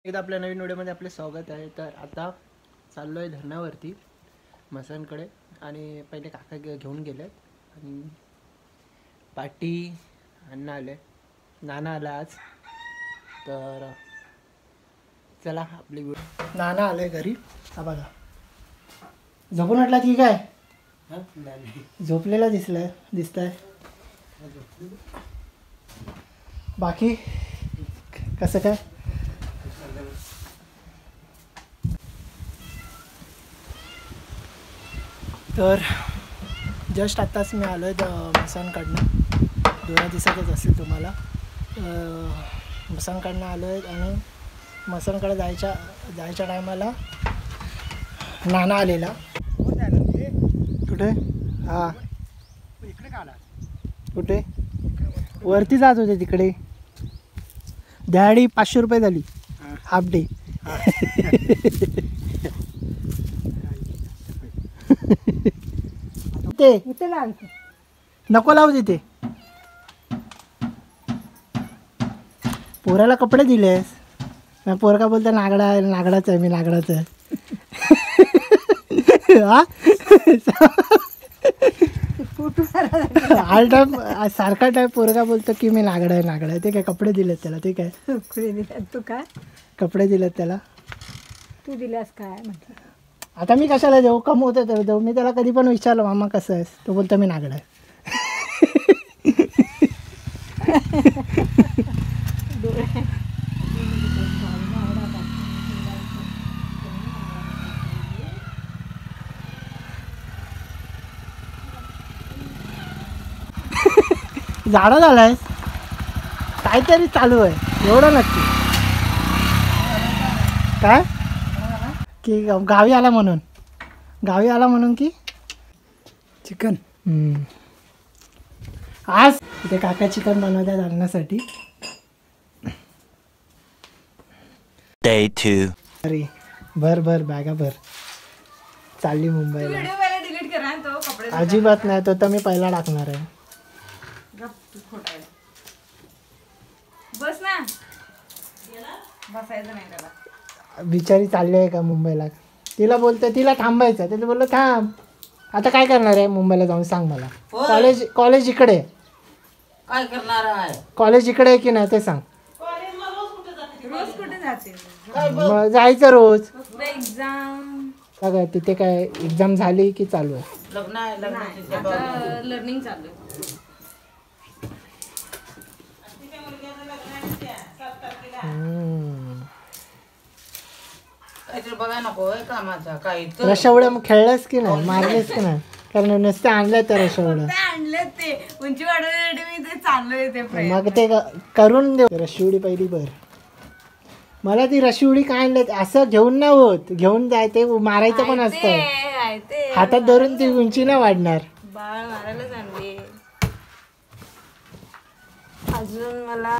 एकदा आपल्या नवीन व्हिडिओमध्ये आपले स्वागत आहे. तर आता चाललो आहे धरणावरती मसांकडे आणि पहिले काका घेऊन गेलेत आणि पाटी अण्णा आले, नाना आला आज. तर चला आपली नाना आले घरी. हा बघा झोपून वाटला की काय? झोपलेला दिसताय. बाकी कसं काय? तर जस्ट आत्ताच मी आलो आहे मसांकडनं. 2 दिवसातच असेल तुम्हाला. मसांकडनं आलो आहे आणि मसांकडे जायच्या टायमाला नाना आलेला. कुठे? हां इकडे का आला? कुठे? वरती जात होते तिकडे. दिहाडी 500 रुपये झाली हाफ डे. इथे नको लावू तिथे. पोराला कपडे दिलेस. मग पोरका बोलतो नागडाच आहे मी नागडाच आहे. हा टाइम सारखा टाइम पोरगा बोलतो की मी नागडा आहे. ते काय कपडे दिलेत त्याला? ते काय तू काय कपडे दिलेत त्याला? तू दिलास काय म्हटलं? आता मी कशाला देऊ? कमवते तर देऊ. मी त्याला कधी पण विचारलं मामा कसं आहेस, तो बोलतो मी नागडा आहे. झाडं झालायस काहीतरी चालू आहे एवढं नक्की काय? की गावी आला म्हणून की चिकन. आज इथे काका चिकन बनवतात आणण्यासाठी. Day 2. अरे भर बॅगा भर. चालली मुंबईला. डिलीट करा तो कपडे अजिबात नाही. तो तर मी पहिला टाकणार आहे. बस ना, बसायचं नाही त्याला. बिचारी चालली आहे का मुंबईला? तिला तिला थांबायचं. तिला बोललो थांब. आता काय करणार आहे मुंबईला जाऊन सांग मला? कॉलेज इकडे काय करणार आहे? कॉलेज इकडे आहे की नाही ते सांग. रोज कुठे जाते? मग जायचं रोज. एक्झाम काय तिथे काय एक्झाम झाली की चालू आहे? लग्न आहे, लग्नाची आता लर्निंग चालू आहे. काहीतरी बघा नको होय कामाचा काही तर. रशवड्या मग खेळलास की नाही? मारलेस की नाही? कारण नुसते आणलं त्या रशवड्या. आणले ते उंची वाढवण्यासाठी मी ते चाललोय ते मग ते करून देऊ. रशिवडी पहिली भर. मला ती रशिवडी काय आणलं असं घेऊन नाही होत. घेऊन जाय ते मारायचं पण असतं. हातात धरून ती उंची नाही वाढणार. बाळ मारायलाच आणली. अजून मला